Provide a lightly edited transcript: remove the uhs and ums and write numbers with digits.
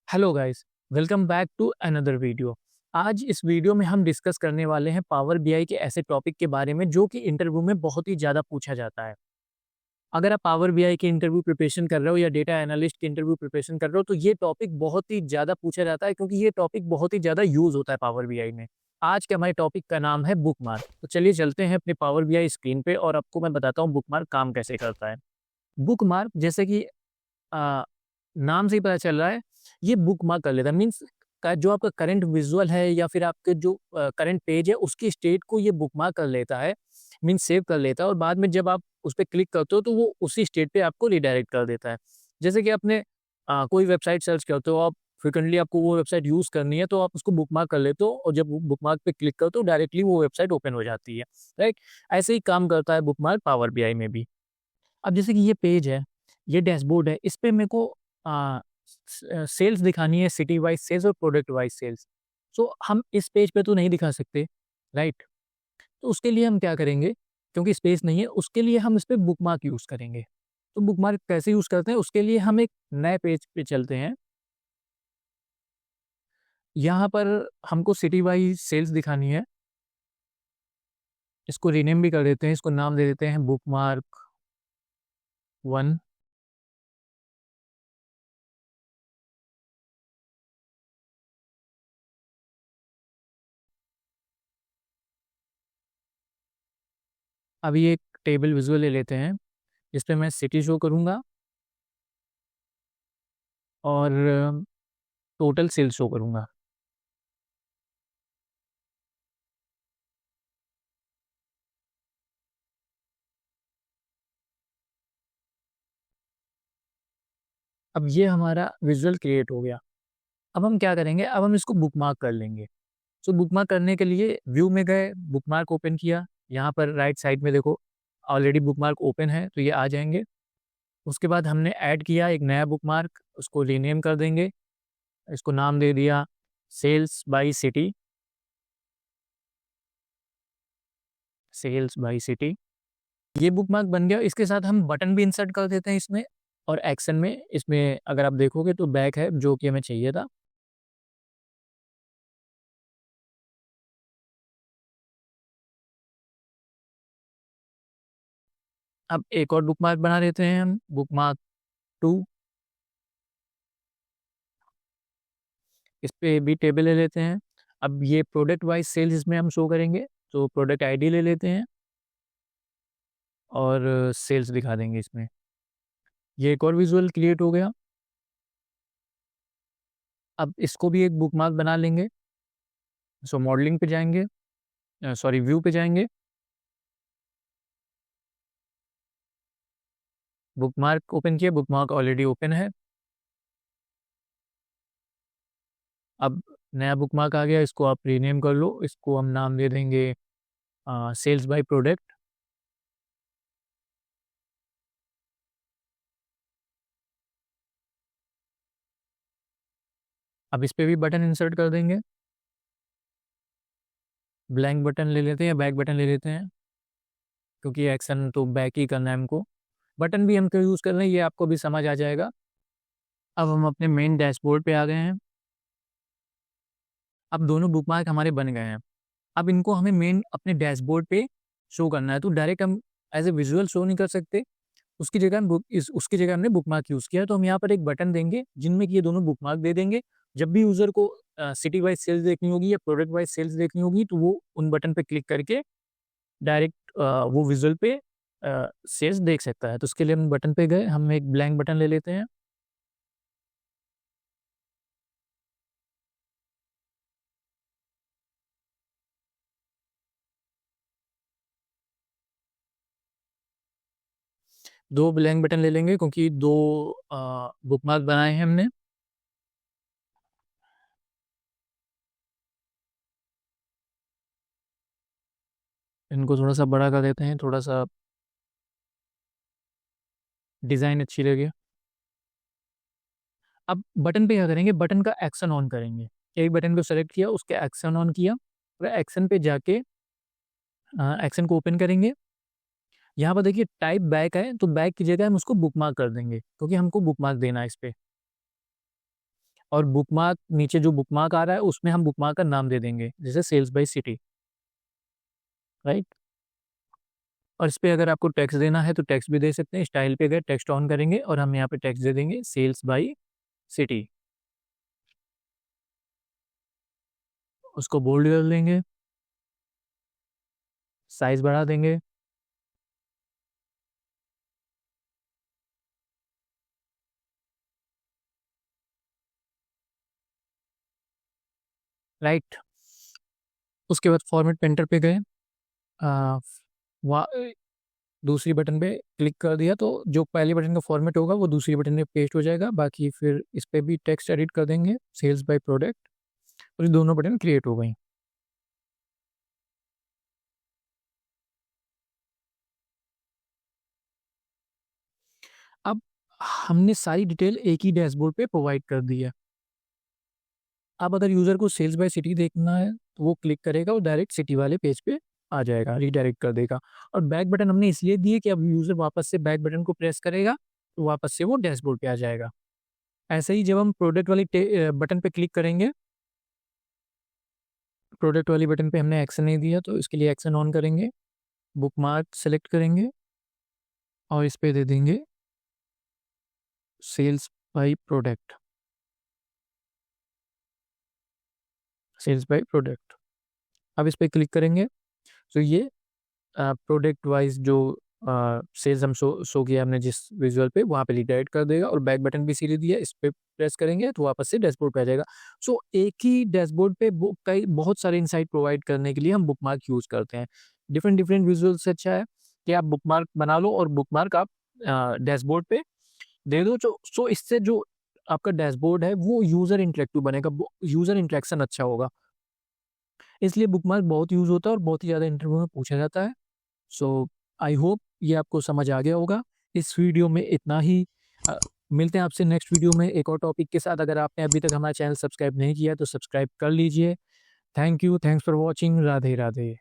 Hello guys, welcome back to another video. आज इस video में हम डिस्कस करने वाले हैं पावर बीआई के ऐसे टॉपिक के बारे में जो कि इंटरव्यू में बहुत ही ज़्यादा पूछा जाता है। अगर आप पावर बीआई के इंटरव्यू प्रिपरेशन कर रहे हो या डेटा एनालिस्ट के इंटरव्यू प्रिपरेशन कर रहे हो तो ये टॉपिक बहुत ही ज़्यादा पूछा जाता है क्योंकि ये टॉपिक बहुत ही ज़्यादा यूज़ होता है पावर बीआई में। आज के हमारे टॉपिक का नाम है बुकमार्क। तो चलिए चलते हैं अपने पावर बीआई स्क्रीन पे और आपको मैं बताता हूँ बुकमार्क काम कैसे करता है। बुकमार्क जैसे कि अ, नाम से ही पता चल रहा है, ये बुकमार्क कर लेता है। मीन्स का जो आपका करंट विजुअल है या फिर आपके जो करंट पेज है उसकी स्टेट को ये बुकमार्क कर लेता है, मीन्स सेव कर लेता है और बाद में जब आप उस पे क्लिक करते हो तो वो उसी स्टेट पे आपको रिडायरेक्ट कर देता है। जैसे कि आपने कोई वेबसाइट सर्च करते हो, आप फ्रिक्वेंटली आपको वो वेबसाइट यूज़ करनी है तो आप उसको बुकमार्क कर लेते हो और जब वो बुकमार्क पे क्लिक करते हो डायरेक्टली वो वेबसाइट ओपन हो जाती है, राइट? ऐसे ही काम करता है बुकमार्क पावर बीआई में भी। अब जैसे कि ये पेज है, ये डैशबोर्ड है, इस पे मेरे को सेल्स दिखानी है, सिटी वाइज़ सेल्स और प्रोडक्ट वाइज़ सेल्स। सो हम इस पेज पे तो नहीं दिखा सकते, राइट? तो उसके लिए हम क्या करेंगे, क्योंकि स्पेस नहीं है, उसके लिए हम इस पे बुकमार्क यूज़ करेंगे। तो बुकमार्क कैसे यूज़ करते हैं, उसके लिए हम एक नए पेज पे चलते हैं। यहाँ पर हमको सिटी वाइज़ सेल्स दिखानी है, इसको रीनेम भी कर देते हैं, इसको नाम दे देते हैं बुकमार्क 1। अभी एक टेबल विज़ुअल ले लेते हैं, इस पे मैं सिटी शो करूँगा और टोटल सेल्स शो करूँगा। अब ये हमारा विज़ुअल क्रिएट हो गया। अब हम क्या करेंगे, अब हम इसको बुकमार्क कर लेंगे। सो बुकमार्क करने के लिए व्यू में गए, बुकमार्क ओपन किया, यहाँ पर राइट साइड में देखो ऑलरेडी बुकमार्क ओपन है, तो ये आ जाएँगे। उसके बाद हमने ऐड किया एक नया बुकमार्क, उसको रीनेम कर देंगे, इसको नाम दे दिया sales by city, sales by city. ये बुकमार्क बन गया, इसके साथ हम बटन भी इंसर्ट कर देते हैं इसमें और एक्शन में इसमें अगर आप देखोगे तो बैक है जो कि हमें चाहिए था। अब एक और बुकमार्क बना देते हैं हम, बुकमार्क 2। इस पे भी टेबल ले लेते हैं। अब ये प्रोडक्ट वाइज़ सेल्स इसमें हम शो करेंगे, तो प्रोडक्ट आईडी ले लेते हैं और सेल्स दिखा देंगे इसमें। ये एक और विज़ुअल क्रिएट हो गया। अब इसको भी एक बुकमार्क बना लेंगे। सो मॉडलिंग पे जाएँगे, सॉरी व्यू पे जाएँगे, बुकमार्क ओपन किया, बुकमार्क ऑलरेडी ओपन है। अब नया बुकमार्क आ गया, इसको आप रीनेम कर लो, इसको हम नाम दे देंगे सेल्स बाय प्रोडक्ट। अब इस पे भी बटन इंसर्ट कर देंगे, ब्लैंक बटन ले लेते हैं या बैक बटन ले लेते हैं, क्योंकि एक्शन तो बैक ही करना है हमको। बटन भी हम क्यों यूज़ कर रहे हैं ये आपको भी समझ आ जाएगा। अब हम अपने मेन डैशबोर्ड पे आ गए हैं। अब दोनों बुकमार्क हमारे बन गए हैं। अब इनको हमें मेन अपने डैशबोर्ड पे शो करना है, तो डायरेक्ट हम एज़ अ विज़ुअल शो नहीं कर सकते। उसकी जगह हमने बुकमार्क यूज़ किया है, तो हम यहाँ पर एक बटन देंगे जिनमें कि ये दोनों बुकमार्क दे देंगे। जब भी यूज़र को सिटी वाइज़ सेल्स देखनी होगी या प्रोडक्ट वाइज़ सेल्स देखनी होगी, तो वो उन बटन पे क्लिक करके डायरेक्ट वो विज़ुअल पे सेल्स देख सकता है। तो उसके लिए हम बटन पे गए, हम एक ब्लैंक बटन ले लेते हैं। 2 ब्लैंक बटन ले लेंगे क्योंकि 2 बुकमार्क बनाए हैं हमने। इनको थोड़ा-सा बड़ा कर देते हैं, थोड़ा-सा डिज़ाइन अच्छी लगे। अब बटन पे क्या करेंगे, बटन का एक्शन ऑन करेंगे। एक बटन को सेलेक्ट किया, उसके एक्शन ऑन किया और एक्शन पे जाके एक्शन को ओपन करेंगे। यहाँ पर देखिए टाइप बैक है, तो बैक की जगह हम उसको बुकमार्क कर देंगे क्योंकि हमको बुकमार्क देना है इस पे। और बुकमार्क नीचे जो बुकमार्क आ रहा है उसमें हम बुकमार्क का नाम दे देंगे, जैसे सेल्स बाय सिटी, राइट। और इस पे अगर आपको टेक्स्ट देना है तो टेक्स्ट भी दे सकते हैं। स्टाइल पे गए, टेक्स्ट ऑन करेंगे और हम यहाँ पे टेक्स्ट दे देंगे सेल्स बाय सिटी। उसको बोल्ड कर लेंगे, साइज बढ़ा देंगे। राइट। उसके बाद फॉर्मेट पेंटर पे गए, वहाँ दूसरी बटन पे क्लिक कर दिया तो जो पहले बटन का फॉर्मेट होगा वो दूसरी बटन में पेस्ट हो जाएगा। बाकी फिर इस पे भी टेक्स्ट एडिट कर देंगे, सेल्स बाय प्रोडक्ट, और ये दोनों बटन क्रिएट हो गई। अब हमने सारी डिटेल एक ही डैशबोर्ड पे प्रोवाइड कर दी है। अब अगर यूज़र को सेल्स बाय सिटी देखना है तो वो क्लिक करेगा और डायरेक्ट सिटी वाले पेज पे आ जाएगा, रीडायरेक्ट कर देगा। और बैक बटन हमने इसलिए दिए कि अब यूज़र वापस से बैक बटन को प्रेस करेगा तो वापस से वो डैशबोर्ड पे आ जाएगा। ऐसे ही जब हम प्रोडक्ट वाली बटन पे क्लिक करेंगे, प्रोडक्ट वाली बटन पे हमने एक्शन नहीं दिया तो इसके लिए एक्शन ऑन करेंगे, बुकमार्क सेलेक्ट करेंगे और इस पे दे देंगे sales by product, sales by product. अब इस पे क्लिक करेंगे तो ये प्रोडक्ट वाइज जो सेल्स हम शो किया हमने जिस विजुअल पे, वहाँ पे रिडायरेक्ट कर देगा। और बैक बटन भी इसीलिए दिया, इस पे प्रेस करेंगे तो वापस से डैशबोर्ड पे आ जाएगा। सो एक ही डैशबोर्ड पे कई बहुत सारे इंसाइट प्रोवाइड करने के लिए हम बुकमार्क यूज़ करते हैं। डिफरेंट डिफरेंट विजुअल से अच्छा है कि आप बुकमार्क बना लो और बुकमार्क आप डैशबोर्ड पे दे दो। सो इससे जो आपका डैशबोर्ड है वो यूज़र इंटरेक्टिव बनेगा, यूज़र इंटरेक्शन अच्छा होगा। इसलिए बुकमार्क बहुत यूज़ होता है और बहुत ही ज़्यादा इंटरव्यू में पूछा जाता है। सो आई होप ये आपको समझ आ गया होगा। इस वीडियो में इतना ही। मिलते हैं आपसे नेक्स्ट वीडियो में एक और टॉपिक के साथ। अगर आपने अभी तक हमारा चैनल सब्सक्राइब नहीं किया तो सब्सक्राइब कर लीजिए। Thank you, thanks for watching. Radhe Radhe.